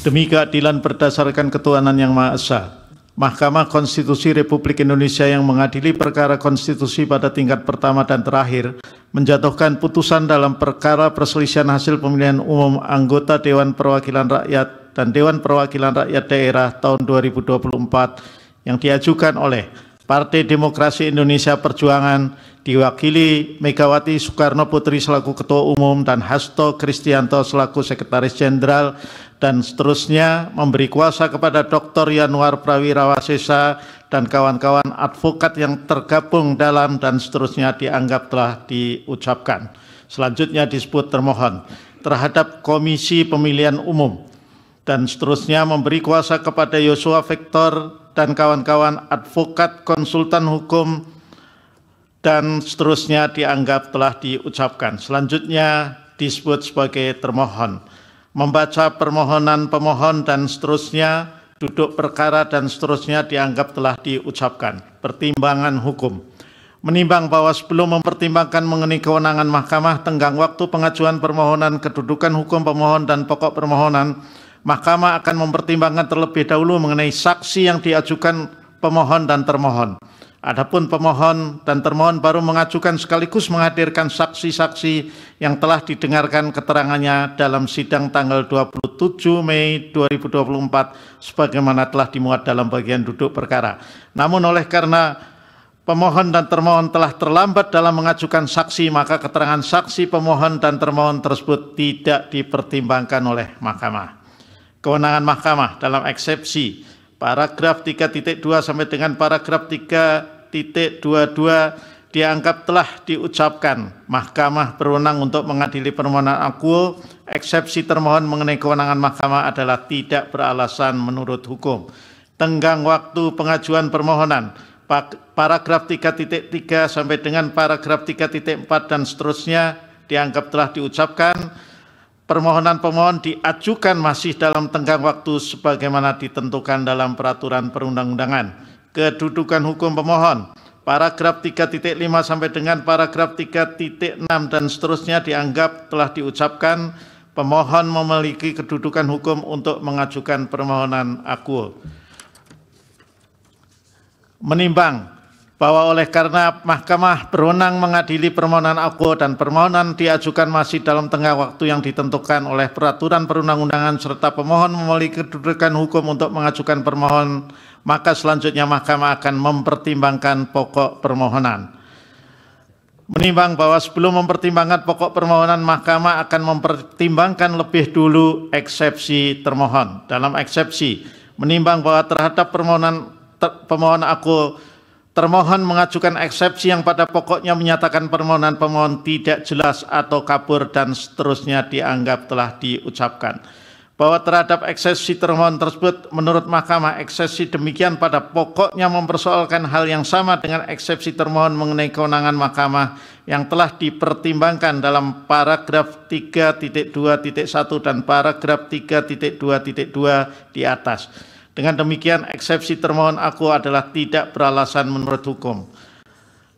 Demi keadilan berdasarkan ketuhanan yang Maha Esa, Mahkamah Konstitusi Republik Indonesia yang mengadili perkara konstitusi pada tingkat pertama dan terakhir menjatuhkan putusan dalam perkara perselisihan hasil pemilihan umum anggota Dewan Perwakilan Rakyat dan Dewan Perwakilan Rakyat Daerah tahun 2024 yang diajukan oleh Partai Demokrasi Indonesia Perjuangan diwakili Megawati Soekarno Putri selaku Ketua Umum dan Hasto Kristianto selaku Sekretaris Jenderal, dan seterusnya memberi kuasa kepada Dr. Yanuar Prawirawarsesa dan kawan-kawan advokat yang tergabung dalam, dan seterusnya dianggap telah diucapkan. Selanjutnya disebut termohon terhadap Komisi Pemilihan Umum, dan seterusnya memberi kuasa kepada Yosua Victor dan kawan-kawan advokat konsultan hukum, dan seterusnya dianggap telah diucapkan. Selanjutnya disebut sebagai termohon membaca permohonan pemohon, dan seterusnya duduk perkara, dan seterusnya dianggap telah diucapkan. Pertimbangan hukum menimbang bahwa sebelum mempertimbangkan mengenai kewenangan mahkamah, tenggang waktu pengajuan permohonan, kedudukan hukum pemohon, dan pokok permohonan, mahkamah akan mempertimbangkan terlebih dahulu mengenai saksi yang diajukan pemohon dan termohon. Adapun pemohon dan termohon baru mengajukan sekaligus menghadirkan saksi-saksi yang telah didengarkan keterangannya dalam sidang tanggal 27 Mei 2024 sebagaimana telah dimuat dalam bagian duduk perkara. Namun oleh karena pemohon dan termohon telah terlambat dalam mengajukan saksi, maka keterangan saksi pemohon dan termohon tersebut tidak dipertimbangkan oleh mahkamah. Kewenangan mahkamah dalam eksepsi paragraf 3.2 sampai dengan paragraf 3.22 dianggap telah diucapkan. Mahkamah berwenang untuk mengadili permohonan akuo. Eksepsi termohon mengenai kewenangan mahkamah adalah tidak beralasan menurut hukum. Tenggang waktu pengajuan permohonan paragraf 3.3 sampai dengan paragraf 3.4 dan seterusnya dianggap telah diucapkan. Permohonan pemohon diajukan masih dalam tenggang waktu sebagaimana ditentukan dalam peraturan perundang-undangan. Kedudukan hukum pemohon paragraf 3.5 sampai dengan paragraf 3.6 dan seterusnya dianggap telah diucapkan. Pemohon memiliki kedudukan hukum untuk mengajukan permohonan akuo. Menimbang bahwa oleh karena mahkamah berwenang mengadili permohonan akuo dan permohonan diajukan masih dalam tengah waktu yang ditentukan oleh peraturan perundang-undangan serta pemohon memiliki kedudukan hukum untuk mengajukan permohonan, maka selanjutnya mahkamah akan mempertimbangkan pokok permohonan. Menimbang bahwa sebelum mempertimbangkan pokok permohonan, mahkamah akan mempertimbangkan lebih dulu eksepsi termohon. Dalam eksepsi, menimbang bahwa terhadap pemohon akuo, termohon mengajukan eksepsi yang pada pokoknya menyatakan permohonan pemohon tidak jelas atau kabur, dan seterusnya dianggap telah diucapkan. Bahwa terhadap eksepsi termohon tersebut, menurut mahkamah, eksepsi demikian pada pokoknya mempersoalkan hal yang sama dengan eksepsi termohon mengenai kewenangan mahkamah yang telah dipertimbangkan dalam paragraf 3.2.1 dan paragraf 3.2.2 di atas. Dengan demikian, eksepsi termohon akuo adalah tidak beralasan menurut hukum.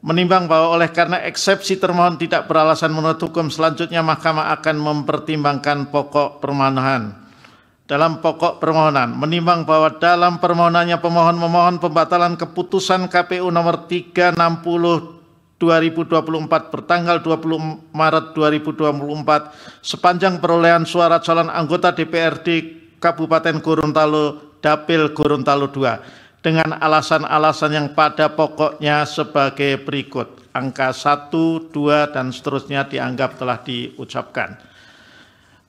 Menimbang bahwa oleh karena eksepsi termohon tidak beralasan menurut hukum, selanjutnya mahkamah akan mempertimbangkan pokok permohonan. Dalam pokok permohonan, menimbang bahwa dalam permohonannya pemohon memohon pembatalan keputusan KPU nomor 360 2024 bertanggal 20 Maret 2024 sepanjang perolehan suara calon anggota DPRD Kabupaten Gorontalo Dapil Gorontalo II dengan alasan-alasan yang pada pokoknya sebagai berikut. Angka 1, 2, dan seterusnya dianggap telah diucapkan.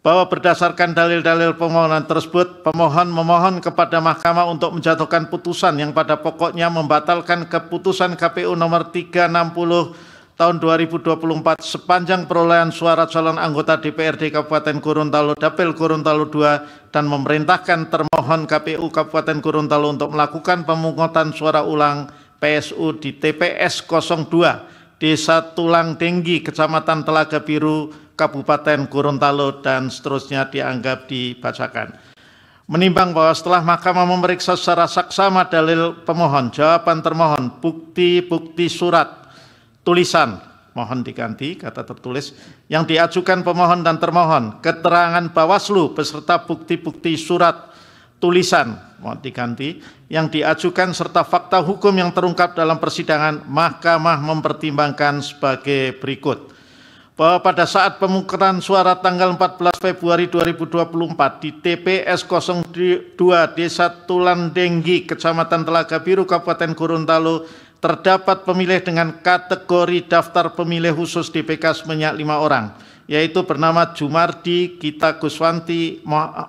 Bahwa berdasarkan dalil-dalil permohonan tersebut, pemohon memohon kepada mahkamah untuk menjatuhkan putusan yang pada pokoknya membatalkan keputusan KPU nomor 360 tahun 2024 sepanjang perolehan suara calon anggota DPRD Kabupaten Gorontalo Dapil Gorontalo II dan memerintahkan termohon KPU Kabupaten Gorontalo untuk melakukan pemungutan suara ulang PSU di TPS 02 Desa Tulang Denggi Kecamatan Telaga Biru Kabupaten Gorontalo, dan seterusnya dianggap dibacakan. Menimbang bahwa setelah mahkamah memeriksa secara saksama dalil pemohon, jawaban termohon, bukti-bukti surat tulisan, mohon diganti kata tertulis, yang diajukan pemohon dan termohon, keterangan Bawaslu beserta bukti-bukti surat tulisan, mohon diganti, yang diajukan serta fakta hukum yang terungkap dalam persidangan, Mahkamah mempertimbangkan sebagai berikut. Bahwa pada saat pemungutan suara tanggal 14 Februari 2024 di TPS 02 Desa Tulandenggi, Kecamatan Telaga Biru, Kabupaten Gorontalo, terdapat pemilih dengan kategori daftar pemilih khusus DPK sebanyak 5 orang, yaitu bernama Jumardi Gita Guswanti,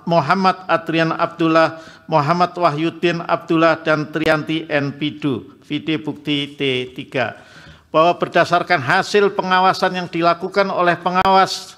Muhammad Adrian Abdullah, Muhammad Wahyudin Abdullah, dan Trianti N. Pidu. Vide bukti T3. Bahwa berdasarkan hasil pengawasan yang dilakukan oleh pengawas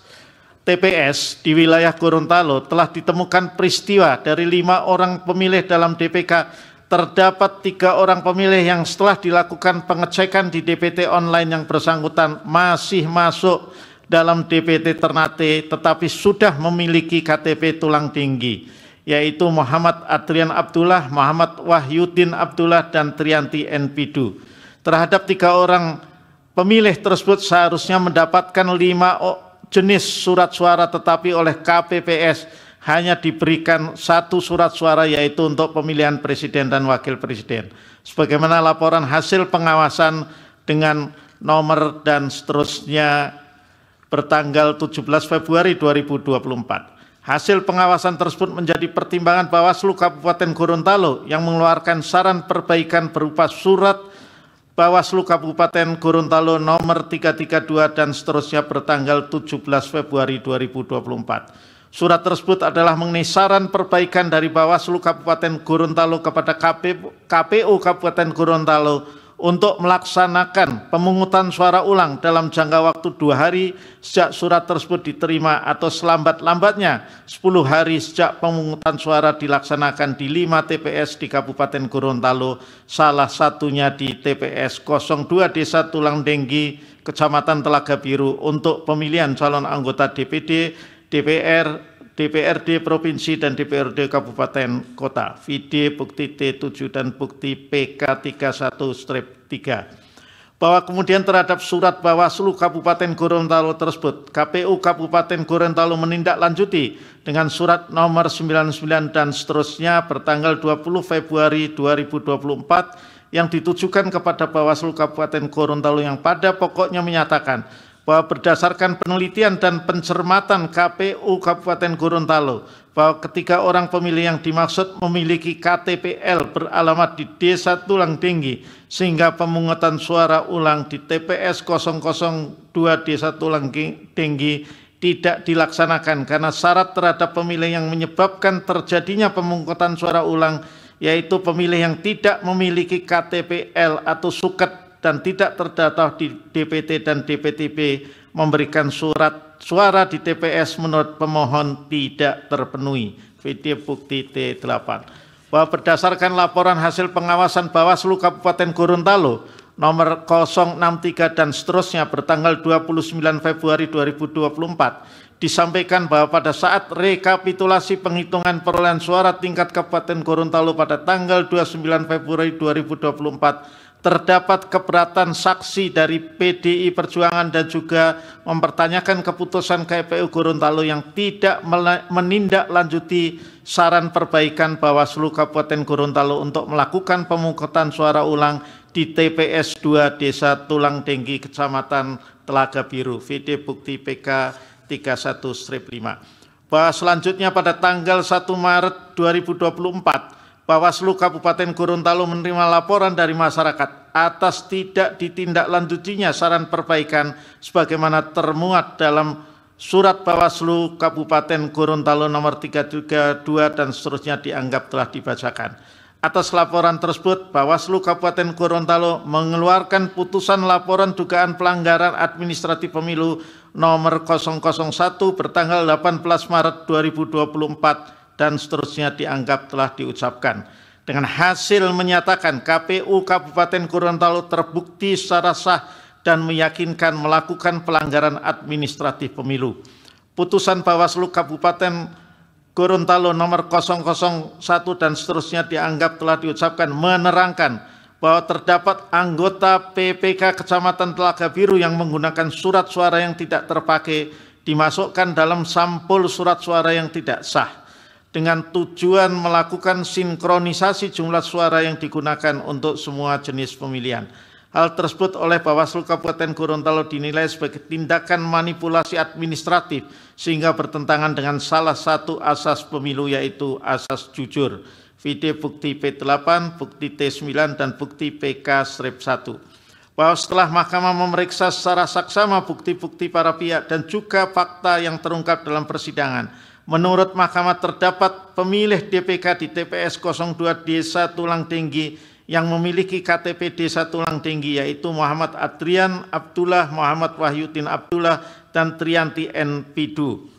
TPS di wilayah Gorontalo, telah ditemukan peristiwa dari 5 orang pemilih dalam DPK, terdapat 3 orang pemilih yang setelah dilakukan pengecekan di DPT online yang bersangkutan masih masuk dalam DPT Ternate tetapi sudah memiliki KTP Tulandenggi, yaitu Muhammad Adrian Abdullah, Muhammad Wahyudin Abdullah, dan Trianti N. Pidu. Terhadap 3 orang pemilih tersebut seharusnya mendapatkan 5 jenis surat suara, tetapi oleh KPPS hanya diberikan 1 surat suara, yaitu untuk pemilihan presiden dan wakil presiden. Sebagaimana laporan hasil pengawasan dengan nomor dan seterusnya bertanggal 17 Februari 2024. Hasil pengawasan tersebut menjadi pertimbangan Bawaslu Kabupaten Gorontalo yang mengeluarkan saran perbaikan berupa surat Bawaslu Kabupaten Gorontalo nomor 332 dan seterusnya bertanggal 17 Februari 2024. Surat tersebut adalah mengenai saran perbaikan dari Bawaslu Kabupaten Gorontalo kepada KPU Kabupaten Gorontalo untuk melaksanakan pemungutan suara ulang dalam jangka waktu 2 hari sejak surat tersebut diterima atau selambat-lambatnya 10 hari sejak pemungutan suara dilaksanakan di 5 TPS di Kabupaten Gorontalo, salah satunya di TPS 02 Desa Tulandenggi, Kecamatan Telaga Biru, untuk pemilihan calon anggota DPD, DPR, DPRD Provinsi, dan DPRD Kabupaten Kota. Vide bukti T7 dan bukti PK31-3. Bahwa kemudian terhadap surat Bawaslu Kabupaten Gorontalo tersebut, KPU Kabupaten Gorontalo menindaklanjuti dengan surat nomor 99 dan seterusnya bertanggal 20 Februari 2024 yang ditujukan kepada Bawaslu Kabupaten Gorontalo yang pada pokoknya menyatakan bahwa berdasarkan penelitian dan pencermatan KPU Kabupaten Gorontalo, bahwa ketiga orang pemilih yang dimaksud memiliki KTPL beralamat di Desa Tulandenggi, sehingga pemungutan suara ulang di TPS 002 Desa Tulandenggi tidak dilaksanakan karena syarat terhadap pemilih yang menyebabkan terjadinya pemungutan suara ulang, yaitu pemilih yang tidak memiliki KTPL atau suket dan tidak terdaftar di DPT dan DPTB memberikan surat suara di TPS menurut pemohon tidak terpenuhi. Video bukti T8. Bahwa berdasarkan laporan hasil pengawasan Bawaslu Kabupaten Gorontalo nomor 063 dan seterusnya bertanggal 29 Februari 2024 disampaikan bahwa pada saat rekapitulasi penghitungan perolehan suara tingkat Kabupaten Gorontalo pada tanggal 29 Februari 2024 terdapat keberatan saksi dari PDI Perjuangan dan juga mempertanyakan keputusan KPU Gorontalo yang tidak menindaklanjuti saran perbaikan Bawaslu Kabupaten Gorontalo untuk melakukan pemungutan suara ulang di TPS 2 Desa Tulandenggi, Kecamatan Telaga Biru. Vide bukti PK 31-5. Bahwa selanjutnya pada tanggal 1 Maret 2024 Bawaslu Kabupaten Gorontalo menerima laporan dari masyarakat atas tidak ditindaklanjutinya saran perbaikan sebagaimana termuat dalam surat Bawaslu Kabupaten Gorontalo nomor 332 dan seterusnya dianggap telah dibacakan. Atas laporan tersebut, Bawaslu Kabupaten Gorontalo mengeluarkan putusan laporan dugaan pelanggaran administratif pemilu nomor 001 bertanggal 18 Maret 2024 dan seterusnya dianggap telah diucapkan. Dengan hasil menyatakan KPU Kabupaten Gorontalo terbukti secara sah dan meyakinkan melakukan pelanggaran administratif pemilu. Putusan Bawaslu Kabupaten Gorontalo nomor 001 dan seterusnya dianggap telah diucapkan menerangkan bahwa terdapat anggota PPK Kecamatan Telaga Biru yang menggunakan surat suara yang tidak terpakai dimasukkan dalam sampul surat suara yang tidak sah. dengan tujuan melakukan sinkronisasi jumlah suara yang digunakan untuk semua jenis pemilihan. Hal tersebut oleh Bawaslu Kabupaten Gorontalo dinilai sebagai tindakan manipulasi administratif sehingga bertentangan dengan salah satu asas pemilu, yaitu asas jujur. Vide bukti P8, bukti T9, dan bukti PK-1. Bahwa setelah Mahkamah memeriksa secara saksama bukti-bukti para pihak dan juga fakta yang terungkap dalam persidangan, menurut Mahkamah terdapat pemilih DPK di TPS 02 Desa Tulang Tinggi yang memiliki KTP Desa Tulang Tinggi, yaitu Muhammad Adrian Abdullah, Muhammad Wahyudin Abdullah, dan Trianti N. Pidu.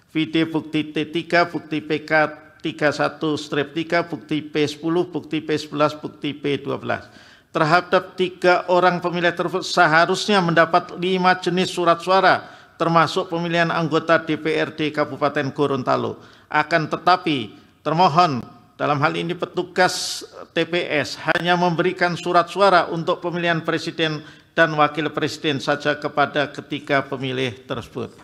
Vide bukti T3, bukti PK-31-3, bukti P10, bukti P11, bukti P12. Terhadap 3 orang pemilih tersebut seharusnya mendapat 5 jenis surat suara, termasuk pemilihan anggota DPRD Kabupaten Gorontalo. Akan tetapi termohon, dalam hal ini petugas TPS, hanya memberikan surat suara untuk pemilihan presiden dan wakil presiden saja kepada ketiga pemilih tersebut.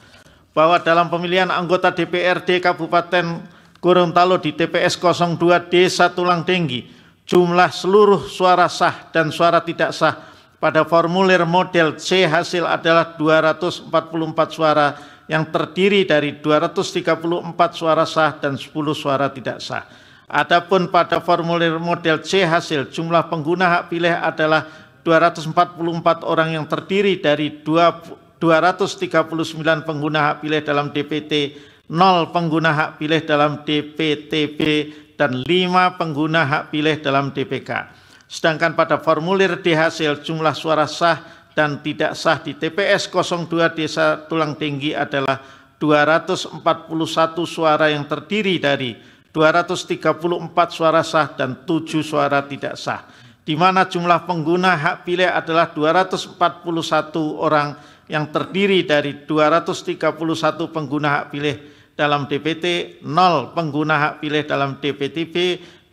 Bahwa dalam pemilihan anggota DPRD Kabupaten Gorontalo di TPS 02 Desa Tulang Tinggi, jumlah seluruh suara sah dan suara tidak sah pada formulir model C hasil adalah 244 suara yang terdiri dari 234 suara sah dan 10 suara tidak sah. Adapun pada formulir model C hasil, jumlah pengguna hak pilih adalah 244 orang yang terdiri dari 239 pengguna hak pilih dalam DPT, 0 pengguna hak pilih dalam DPTB, dan 5 pengguna hak pilih dalam DPK. Sedangkan pada formulir D hasil, jumlah suara sah dan tidak sah di TPS 02 Desa Tulang Tinggi adalah 241 suara yang terdiri dari 234 suara sah dan 7 suara tidak sah, di mana jumlah pengguna hak pilih adalah 241 orang yang terdiri dari 231 pengguna hak pilih dalam DPT, 0 pengguna hak pilih dalam DPTB,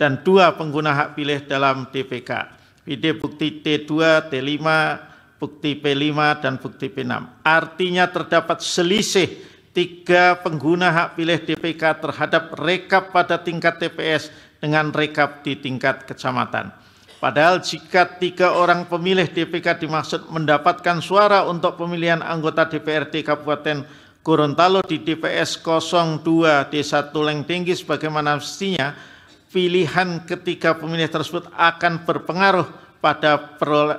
dan 2 pengguna hak pilih dalam DPK. Vide bukti T2, T5, bukti P5, dan bukti P6. Artinya terdapat selisih 3 pengguna hak pilih DPK terhadap rekap pada tingkat TPS dengan rekap di tingkat kecamatan. Padahal jika 3 orang pemilih DPK dimaksud mendapatkan suara untuk pemilihan anggota DPRD Kabupaten Gorontalo di DPS 02 Desa Tulang Tinggi sebagaimana mestinya, pilihan ketiga pemilih tersebut akan berpengaruh pada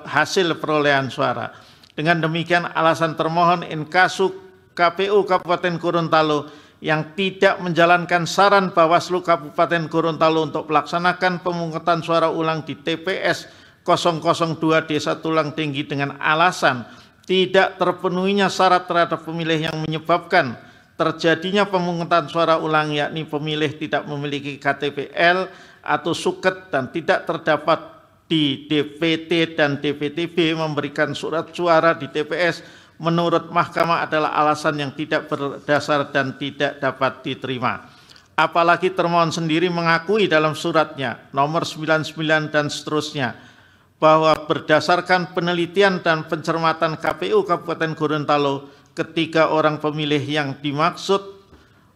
hasil perolehan suara. Dengan demikian, alasan termohon inkasu KPU Kabupaten Gorontalo yang tidak menjalankan saran Bawaslu Kabupaten Gorontalo untuk melaksanakan pemungutan suara ulang di TPS 002 Desa Tulang Tinggi dengan alasan tidak terpenuhinya syarat terhadap pemilih yang menyebabkan terjadinya pemungutan suara ulang, yakni pemilih tidak memiliki KTP-L atau suket dan tidak terdapat di DPT dan DPTB memberikan surat suara di TPS, menurut Mahkamah adalah alasan yang tidak berdasar dan tidak dapat diterima. Apalagi termohon sendiri mengakui dalam suratnya nomor 99 dan seterusnya bahwa berdasarkan penelitian dan pencermatan KPU Kabupaten Gorontalo, ketiga orang pemilih yang dimaksud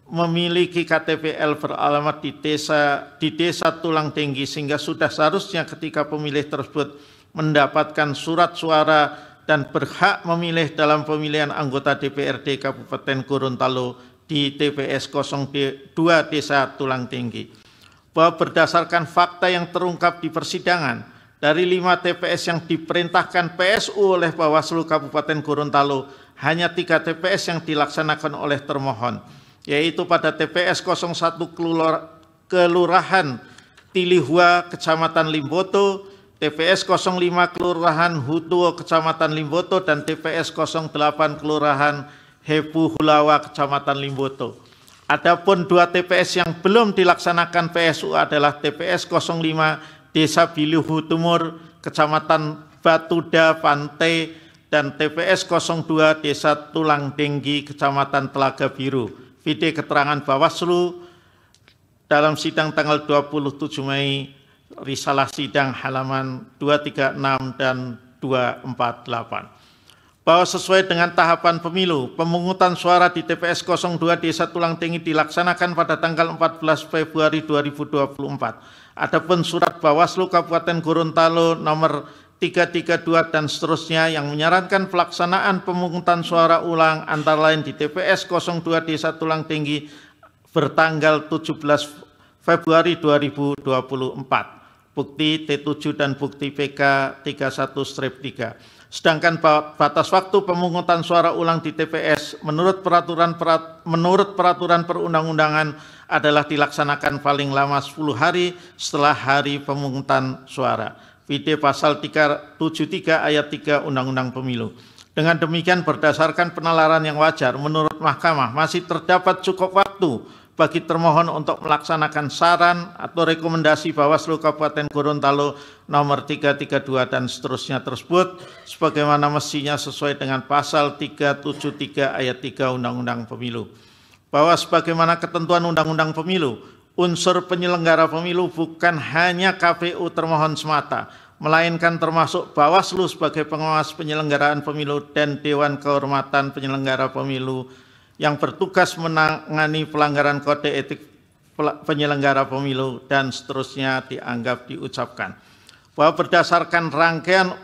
memiliki KTP-L beralamat di Desa Tulang Tinggi, sehingga sudah seharusnya ketika pemilih tersebut mendapatkan surat suara dan berhak memilih dalam pemilihan anggota DPRD Kabupaten Gorontalo di TPS 02 Desa Tulang Tinggi. Bahwa berdasarkan fakta yang terungkap di persidangan, dari 5 TPS yang diperintahkan PSU oleh Bawaslu Kabupaten Gorontalo, hanya 3 TPS yang dilaksanakan oleh termohon, yaitu pada TPS 01 Kelurahan Tilihua, Kecamatan Limboto, TPS 05 Kelurahan Hutuo, Kecamatan Limboto, dan TPS 08 Kelurahan Hebu Hulawa, Kecamatan Limboto. Adapun 2 TPS yang belum dilaksanakan PSU adalah TPS 05 Desa Biluhu Timur, Kecamatan Batuda Pantai, dan TPS 02 Desa Tulang Tinggi, Kecamatan Telaga Biru. Vide keterangan Bawaslu dalam sidang tanggal 27 Mei Risalah sidang halaman 236 dan 248. bahwa sesuai dengan tahapan pemilu, pemungutan suara di TPS 02 Desa Tulang Tinggi dilaksanakan pada tanggal 14 Februari 2024. Adapun surat Bawaslu Kabupaten Gorontalo nomor 332 dan seterusnya yang menyarankan pelaksanaan pemungutan suara ulang antara lain di TPS 02 Desa Tulang Tinggi bertanggal 17 Februari 2024. Bukti T7 dan bukti PK 31-3. Sedangkan batas waktu pemungutan suara ulang di TPS menurut peraturan perundang-undangan adalah dilaksanakan paling lama 10 hari setelah hari pemungutan suara. PD pasal 373 ayat 3 Undang-Undang Pemilu. Dengan demikian berdasarkan penalaran yang wajar menurut Mahkamah masih terdapat cukup waktu bagi termohon untuk melaksanakan saran atau rekomendasi Bawaslu Kabupaten Gorontalo nomor 332 dan seterusnya tersebut sebagaimana mestinya sesuai dengan pasal 373 ayat 3 Undang-Undang Pemilu. Bahwa sebagaimana ketentuan Undang-Undang Pemilu, unsur penyelenggara pemilu bukan hanya KPU termohon semata, melainkan termasuk Bawaslu sebagai pengawas penyelenggaraan pemilu dan Dewan Kehormatan Penyelenggara Pemilu yang bertugas menangani pelanggaran kode etik penyelenggara pemilu dan seterusnya dianggap diucapkan. Bahwa berdasarkan rangkaian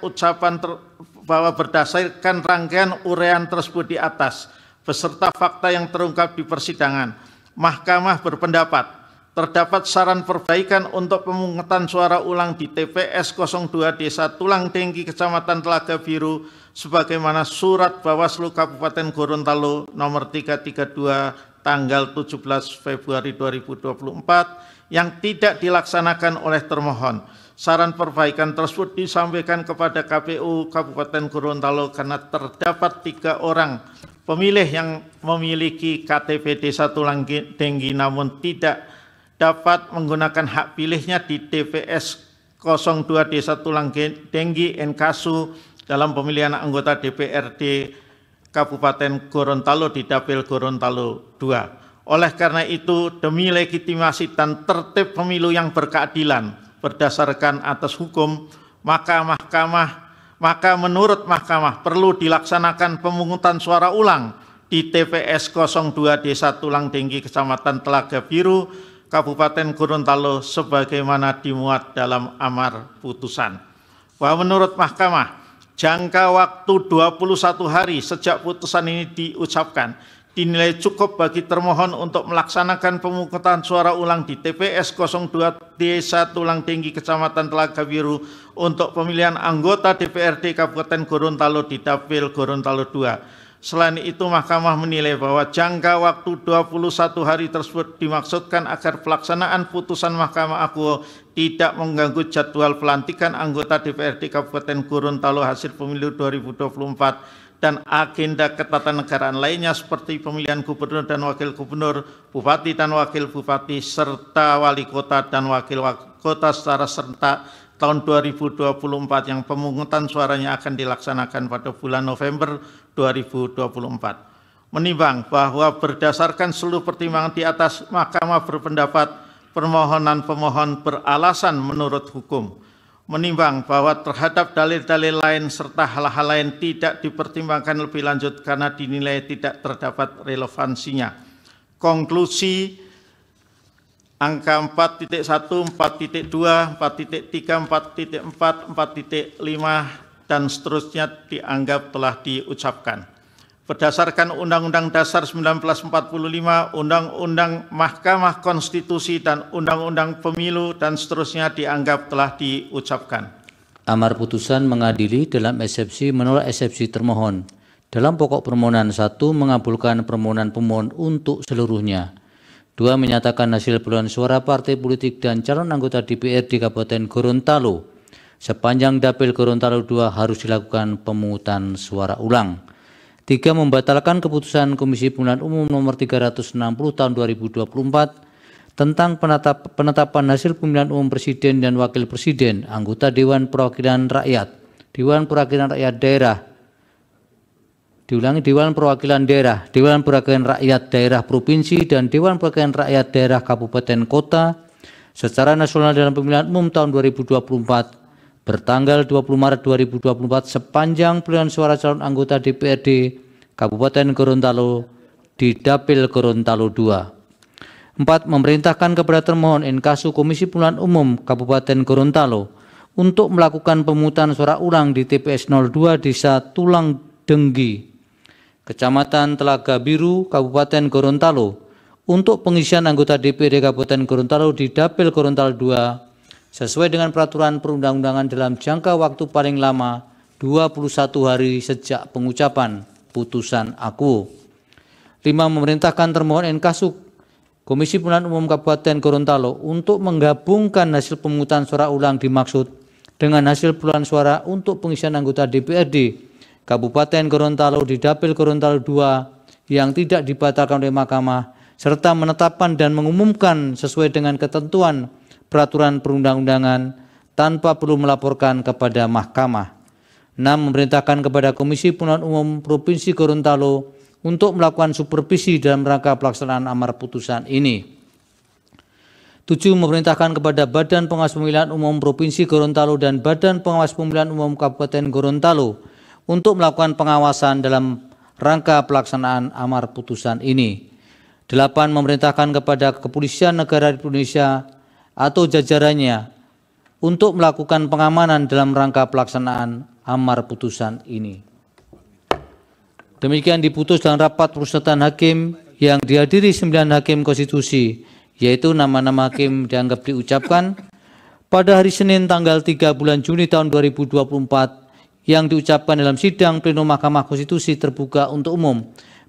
uraian tersebut di atas beserta fakta yang terungkap di persidangan, Mahkamah berpendapat terdapat saran perbaikan untuk pemungutan suara ulang di TPS 02 Desa Tulang Tinggi Kecamatan Telaga Biru sebagaimana surat Bawaslu Kabupaten Gorontalo nomor 332 tanggal 17 Februari 2024 yang tidak dilaksanakan oleh termohon. Saran perbaikan tersebut disampaikan kepada KPU Kabupaten Gorontalo karena terdapat 3 orang pemilih yang memiliki KTP Desa Tulang Tinggi namun tidak dapat menggunakan hak pilihnya di TPS 02 Desa Tulang Tinggi Enkasu dalam pemilihan anggota DPRD Kabupaten Gorontalo di Dapil Gorontalo II. Oleh karena itu, demi legitimasi dan tertib pemilu yang berkeadilan berdasarkan atas hukum, maka menurut Mahkamah perlu dilaksanakan pemungutan suara ulang di TPS 02 Desa Tulang Tinggi Kecamatan Telaga Biru Kabupaten Gorontalo sebagaimana dimuat dalam amar putusan. Bahwa menurut Mahkamah, jangka waktu 21 hari sejak putusan ini diucapkan dinilai cukup bagi termohon untuk melaksanakan pemungutan suara ulang di TPS 02 Desa Tulang Tinggi Kecamatan Telaga Biru untuk pemilihan anggota DPRD Kabupaten Gorontalo di Dapil Gorontalo II. Selain itu, Mahkamah menilai bahwa jangka waktu 21 hari tersebut dimaksudkan agar pelaksanaan putusan Mahkamah Agung tidak mengganggu jadwal pelantikan anggota DPRD Kabupaten Gorontalo hasil pemilu 2024 dan agenda ketatanegaraan lainnya seperti pemilihan gubernur dan wakil gubernur, bupati dan wakil bupati, serta wali kota dan wakil kota secara serentak tahun 2024 yang pemungutan suaranya akan dilaksanakan pada bulan November 2024. Menimbang bahwa berdasarkan seluruh pertimbangan di atas, Mahkamah berpendapat permohonan pemohon beralasan menurut hukum. Menimbang bahwa terhadap dalil-dalil lain serta hal-hal lain tidak dipertimbangkan lebih lanjut karena dinilai tidak terdapat relevansinya. Konklusi angka 4.1, 4.2, 4.3, 4.4, 4.5, dan seterusnya dianggap telah diucapkan. Berdasarkan Undang-Undang Dasar 1945, Undang-Undang Mahkamah Konstitusi, dan Undang-Undang Pemilu, dan seterusnya dianggap telah diucapkan. Amar putusan mengadili dalam eksepsi menolak eksepsi termohon. Dalam pokok permohonan 1, mengabulkan permohonan pemohon untuk seluruhnya. 2, menyatakan hasil perolehan suara partai politik dan calon anggota DPRD Kabupaten Gorontalo sepanjang Dapil Gorontalo II harus dilakukan pemungutan suara ulang. 3, membatalkan keputusan Komisi Pemilihan Umum nomor 360 tahun 2024 tentang penetapan hasil pemilihan umum presiden dan wakil presiden, anggota Dewan Perwakilan Rakyat, Dewan Perwakilan Rakyat Daerah, Dewan Perwakilan Daerah, Dewan Perwakilan Rakyat Daerah Provinsi, dan Dewan Perwakilan Rakyat Daerah Kabupaten Kota secara nasional dalam pemilihan umum tahun 2024 bertanggal 20 Maret 2024 sepanjang pilihan suara calon anggota DPRD Kabupaten Gorontalo di Dapil Gorontalo II. 4. Memerintahkan kepada termohon inkasu Komisi Pemilihan Umum Kabupaten Gorontalo untuk melakukan pemungutan suara ulang di TPS 02 Desa Tulang Denggi, Kecamatan Telaga Biru, Kabupaten Gorontalo, untuk pengisian anggota DPRD Kabupaten Gorontalo di Dapil Gorontalo II sesuai dengan peraturan perundang-undangan dalam jangka waktu paling lama 21 hari sejak pengucapan putusan aku. 5. Memerintahkan termohon inkasu Komisi Pemilihan Umum Kabupaten Gorontalo untuk menggabungkan hasil pemungutan suara ulang dimaksud dengan hasil perolehan suara untuk pengisian anggota DPRD Kabupaten Gorontalo di Dapil Gorontalo II yang tidak dibatalkan oleh Mahkamah, serta menetapkan dan mengumumkan sesuai dengan ketentuan peraturan perundang-undangan tanpa perlu melaporkan kepada Mahkamah. 6. Memerintahkan kepada Komisi Pemilihan Umum Provinsi Gorontalo untuk melakukan supervisi dalam rangka pelaksanaan amar putusan ini. 7. Memerintahkan kepada Badan Pengawas Pemilihan Umum Provinsi Gorontalo dan Badan Pengawas Pemilihan Umum Kabupaten Gorontalo untuk melakukan pengawasan dalam rangka pelaksanaan amar putusan ini. 8. Memerintahkan kepada Kepolisian Negara Republik Indonesia atau jajarannya untuk melakukan pengamanan dalam rangka pelaksanaan amar putusan ini. Demikian diputus dalam rapat permusyawaratan hakim yang dihadiri 9 hakim konstitusi, yaitu nama-nama hakim dianggap diucapkan pada hari Senin tanggal 3 bulan Juni tahun 2024 yang diucapkan dalam sidang pleno Mahkamah Konstitusi terbuka untuk umum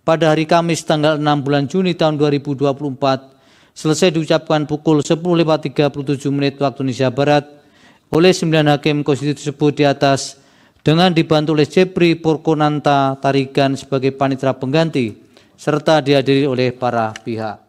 pada hari Kamis tanggal 6 bulan Juni tahun 2024 selesai diucapkan pukul 10.37 waktu Indonesia Barat oleh 9 hakim konstitusi tersebut di atas, dengan dibantu oleh Jepri Porkonanta Tarigan sebagai panitera pengganti, serta dihadiri oleh para pihak.